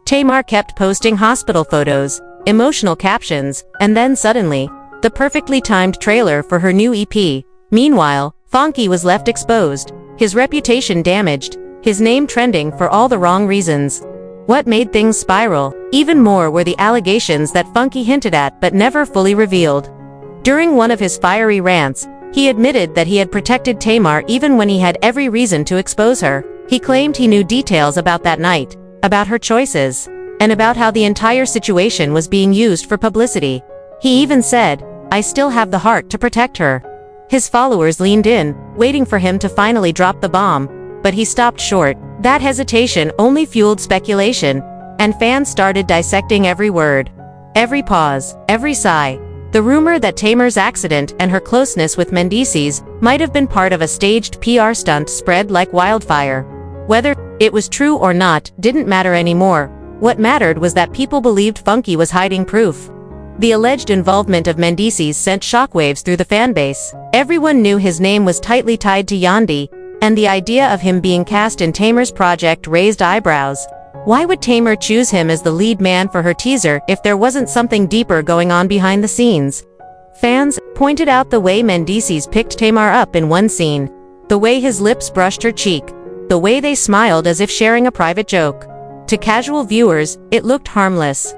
Tamar kept posting hospital photos, emotional captions, and then suddenly, the perfectly timed trailer for her new EP. Meanwhile, Funky was left exposed, his reputation damaged, his name trending for all the wrong reasons. What made things spiral even more were the allegations that Funky hinted at but never fully revealed. During one of his fiery rants, he admitted that he had protected Tamar even when he had every reason to expose her. He claimed he knew details about that night, about her choices, and about how the entire situation was being used for publicity. He even said, "I still have the heart to protect her." His followers leaned in, waiting for him to finally drop the bomb, but he stopped short. That hesitation only fueled speculation, and fans started dissecting every word, every pause, every sigh. The rumor that Tamar's accident and her closeness with Mendeecees might have been part of a staged PR stunt spread like wildfire. Whether it was true or not didn't matter anymore. What mattered was that people believed Funky was hiding proof. The alleged involvement of Mendeecees sent shockwaves through the fanbase. Everyone knew his name was tightly tied to Yandy, and the idea of him being cast in Tamar's project raised eyebrows. Why would Tamar choose him as the lead man for her teaser if there wasn't something deeper going on behind the scenes? Fans pointed out the way Mendeecees picked Tamar up in one scene, the way his lips brushed her cheek, the way they smiled as if sharing a private joke. To casual viewers, it looked harmless.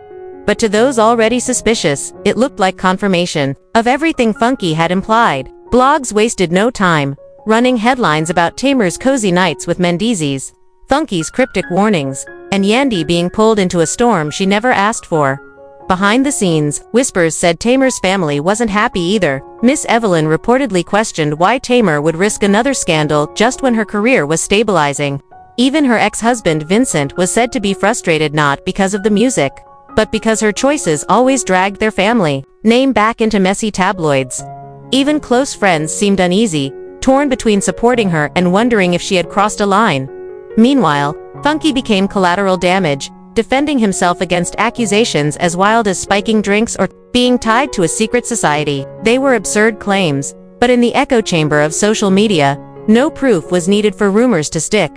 But to those already suspicious, it looked like confirmation of everything Funky had implied. Blogs wasted no time, running headlines about Tamar's cozy nights with Mendeecees, Funky's cryptic warnings, and Yandy being pulled into a storm she never asked for. Behind the scenes, whispers said Tamar's family wasn't happy either. Miss Evelyn reportedly questioned why Tamar would risk another scandal just when her career was stabilizing. Even her ex-husband Vincent was said to be frustrated not because of the music, but because her choices always dragged their family name back into messy tabloids. Even close friends seemed uneasy, torn between supporting her and wondering if she had crossed a line. Meanwhile, Funky became collateral damage, defending himself against accusations as wild as spiking drinks or being tied to a secret society. They were absurd claims, but in the echo chamber of social media, no proof was needed for rumors to stick.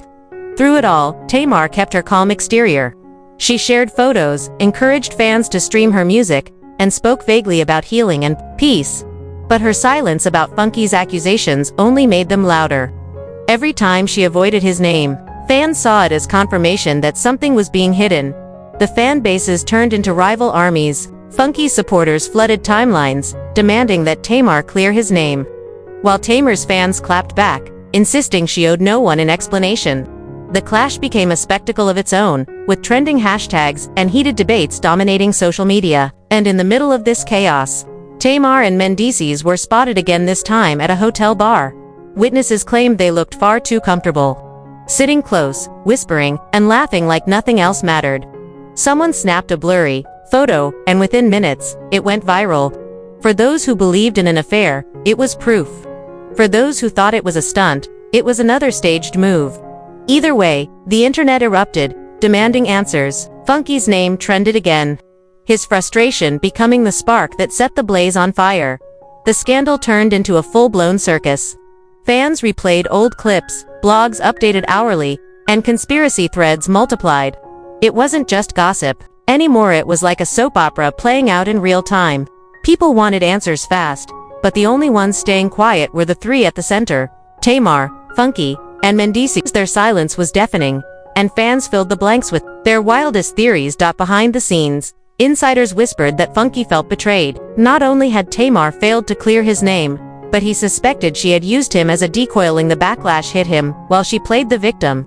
Through it all, Tamar kept her calm exterior. She shared photos, encouraged fans to stream her music, and spoke vaguely about healing and peace. But her silence about Funky's accusations only made them louder. Every time she avoided his name, fans saw it as confirmation that something was being hidden. The fan bases turned into rival armies. Funky's supporters flooded timelines, demanding that Tamar clear his name, while Tamar's fans clapped back, insisting she owed no one an explanation. The clash became a spectacle of its own, with trending hashtags and heated debates dominating social media. And in the middle of this chaos, Tamar and Mendeecees were spotted again, this time at a hotel bar. Witnesses claimed they looked far too comfortable, sitting close, whispering, and laughing like nothing else mattered. Someone snapped a blurry photo, and within minutes, it went viral. For those who believed in an affair, it was proof. For those who thought it was a stunt, it was another staged move. Either way, the internet erupted, demanding answers. Funky's name trended again, his frustration becoming the spark that set the blaze on fire. The scandal turned into a full-blown circus. Fans replayed old clips, blogs updated hourly, and conspiracy threads multiplied. It wasn't just gossip anymore, it was like a soap opera playing out in real time. People wanted answers fast, but the only ones staying quiet were the three at the center: Tamar, Funky, and Mendeecees. Their silence was deafening, and fans filled the blanks with their wildest theories. Behind the scenes, insiders whispered that Funky felt betrayed. Not only had Tamar failed to clear his name, but he suspected she had used him as a decoy. The backlash hit him while she played the victim.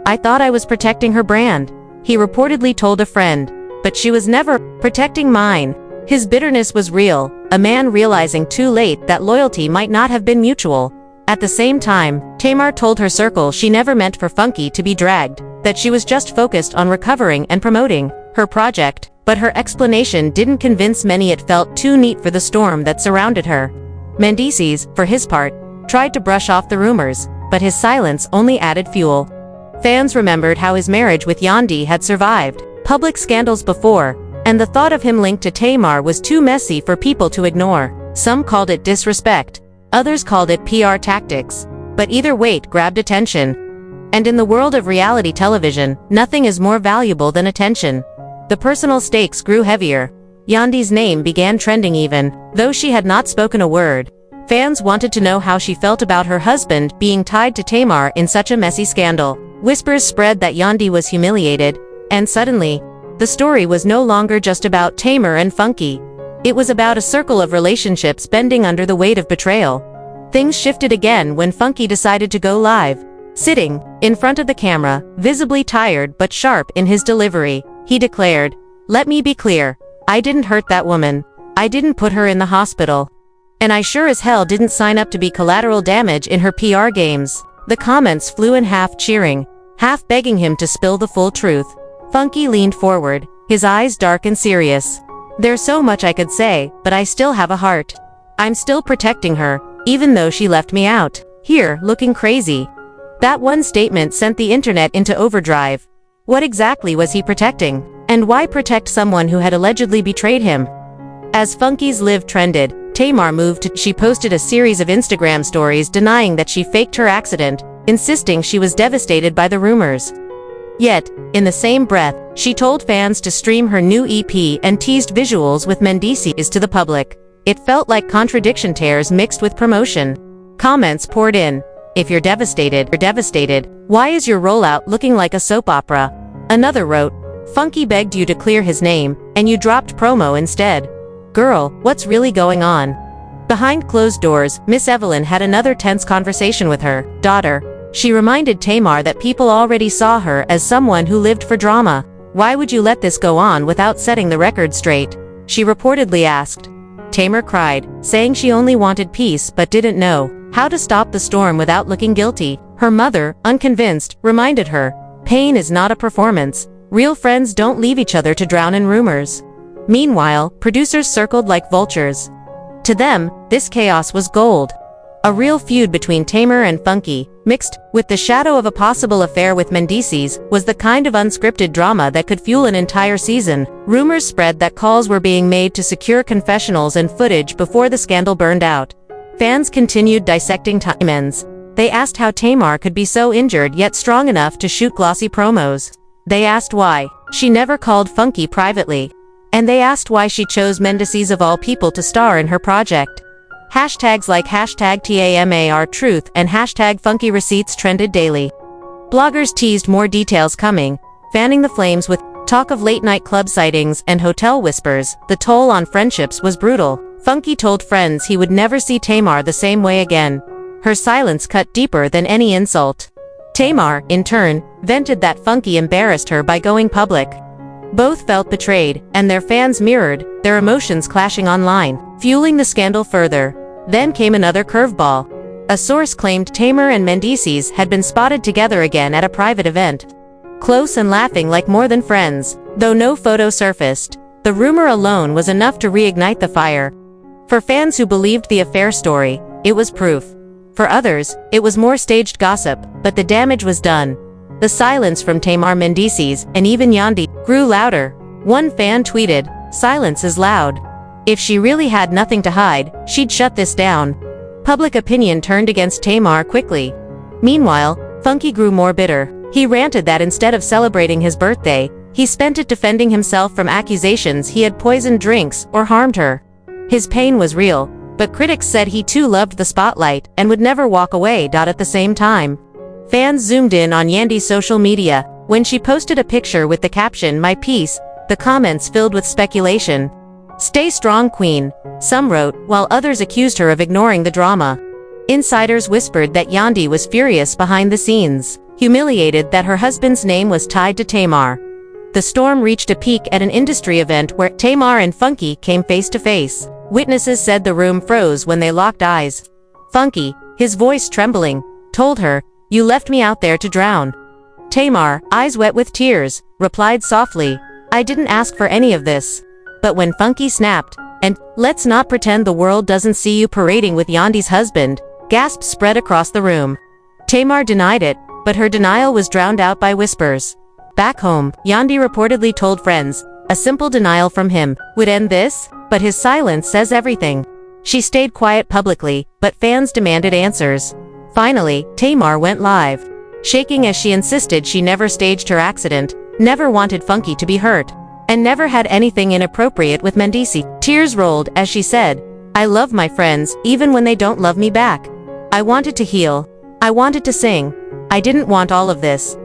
"I thought I was protecting her brand," he reportedly told a friend, "but she was never protecting mine." His bitterness was real, a man realizing too late that loyalty might not have been mutual. At the same time, Tamar told her circle she never meant for Funky to be dragged, that she was just focused on recovering and promoting her project. But her explanation didn't convince many. It felt too neat for the storm that surrounded her. Mendeecees, for his part, tried to brush off the rumors, but his silence only added fuel. Fans remembered how his marriage with Yandy had survived public scandals before, and the thought of him linked to Tamar was too messy for people to ignore. Some called it disrespect, others called it PR tactics, but either weight grabbed attention. And in the world of reality television, nothing is more valuable than attention. The personal stakes grew heavier. Yandy's name began trending even, though she had not spoken a word. Fans wanted to know how she felt about her husband being tied to Tamar in such a messy scandal. Whispers spread that Yandy was humiliated, and suddenly, the story was no longer just about Tamar and Funky. It was about a circle of relationships bending under the weight of betrayal. Things shifted again when Funky decided to go live. Sitting in front of the camera, visibly tired but sharp in his delivery, he declared, "Let me be clear. I didn't hurt that woman. I didn't put her in the hospital. And I sure as hell didn't sign up to be collateral damage in her PR games." The comments flew in, half cheering, half begging him to spill the full truth. Funky leaned forward, his eyes dark and serious. "There's so much I could say, but I still have a heart. I'm still protecting her, even though she left me out here looking crazy." That one statement sent the internet into overdrive. What exactly was he protecting? And why protect someone who had allegedly betrayed him? As Funky's live trended, Tamar moved. She posted a series of Instagram stories denying that she faked her accident, insisting she was devastated by the rumors. Yet, in the same breath, she told fans to stream her new EP and teased visuals with Mendeecees to the public. It felt like contradiction, tears mixed with promotion. Comments poured in. "If you're devastated, why is your rollout looking like a soap opera?" Another wrote, "Funky begged you to clear his name, and you dropped promo instead. Girl, what's really going on?" Behind closed doors, Miss Evelyn had another tense conversation with her daughter. She reminded Tamar that people already saw her as someone who lived for drama. "Why would you let this go on without setting the record straight?" she reportedly asked. Tamar cried, saying she only wanted peace but didn't know how to stop the storm without looking guilty. Her mother, unconvinced, reminded her, "Pain is not a performance. Real friends don't leave each other to drown in rumors." Meanwhile, producers circled like vultures. To them, this chaos was gold. A real feud between Tamar and Funky, mixed with the shadow of a possible affair with Mendeecees, was the kind of unscripted drama that could fuel an entire season. Rumors spread that calls were being made to secure confessionals and footage before the scandal burned out. Fans continued dissecting timelines. They asked how Tamar could be so injured yet strong enough to shoot glossy promos. They asked why she never called Funky privately. And they asked why she chose Mendeecees of all people to star in her project. Hashtags like #TAMARTruth and #FunkyReceipts trended daily. Bloggers teased more details coming, fanning the flames with talk of late-night club sightings and hotel whispers. The toll on friendships was brutal. Funky told friends he would never see Tamar the same way again. Her silence cut deeper than any insult. Tamar, in turn, vented that Funky embarrassed her by going public. Both felt betrayed, and their fans mirrored their emotions clashing online, fueling the scandal further. Then came another curveball. A source claimed Tamar and Mendeecees had been spotted together again at a private event. Close and laughing like more than friends, though no photo surfaced. The rumor alone was enough to reignite the fire. For fans who believed the affair story, it was proof. For others, it was more staged gossip, but the damage was done. The silence from Tamar, Mendeecees, and even Yandy grew louder. One fan tweeted, "Silence is loud. If she really had nothing to hide, she'd shut this down." Public opinion turned against Tamar quickly. Meanwhile, Funky grew more bitter. He ranted that instead of celebrating his birthday, he spent it defending himself from accusations he had poisoned drinks or harmed her. His pain was real, but critics said he too loved the spotlight and would never walk away. At the same time, fans zoomed in on Yandy's social media. When she posted a picture with the caption, "My peace," the comments filled with speculation. "Stay strong, Queen," some wrote, while others accused her of ignoring the drama. Insiders whispered that Yandy was furious behind the scenes, humiliated that her husband's name was tied to Tamar. The storm reached a peak at an industry event where Tamar and Funky came face to face. Witnesses said the room froze when they locked eyes. Funky, his voice trembling, told her, "You left me out there to drown." Tamar, eyes wet with tears, replied softly, "I didn't ask for any of this." But when Funky snapped, and "Let's not pretend the world doesn't see you parading with Yandy's husband," gasps spread across the room. Tamar denied it, but her denial was drowned out by whispers. Back home, Yandy reportedly told friends, a simple denial from him would end this, but his silence says everything. She stayed quiet publicly, but fans demanded answers. Finally, Tamar went live. shaking as she insisted she never staged her accident, never wanted Funky to be hurt, and never had anything inappropriate with Mendeecees. Tears rolled as she said, "I love my friends, even when they don't love me back. I wanted to heal. I wanted to sing. I didn't want all of this."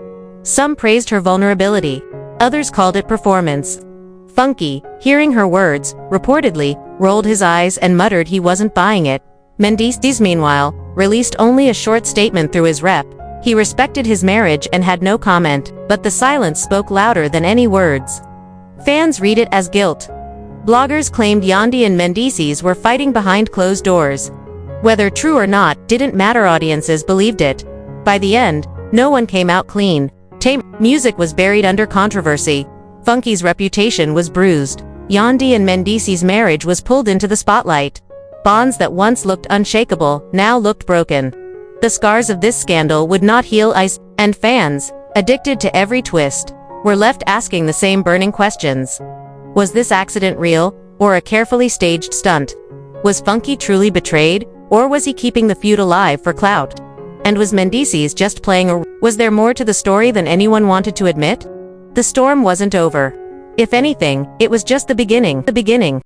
Some praised her vulnerability. Others called it performance. Funky, hearing her words, reportedly, rolled his eyes and muttered he wasn't buying it. Mendeecees, meanwhile, released only a short statement through his rep. He respected his marriage and had no comment, but the silence spoke louder than any words. Fans read it as guilt. Bloggers claimed Yandy and Mendeecees were fighting behind closed doors. Whether true or not didn't matter, audiences believed it. By the end, no one came out clean. Music was buried under controversy. Funky's reputation was bruised. Yandy and Mendeecees' marriage was pulled into the spotlight. Bonds that once looked unshakable now looked broken. The scars of this scandal would not heal, and fans, addicted to every twist, were left asking the same burning questions. Was this accident real, or a carefully staged stunt? Was Funky truly betrayed, or was he keeping the feud alive for clout? And was Mendeecees just playing a... Was there more to the story than anyone wanted to admit? The storm wasn't over. If anything, it was just the beginning.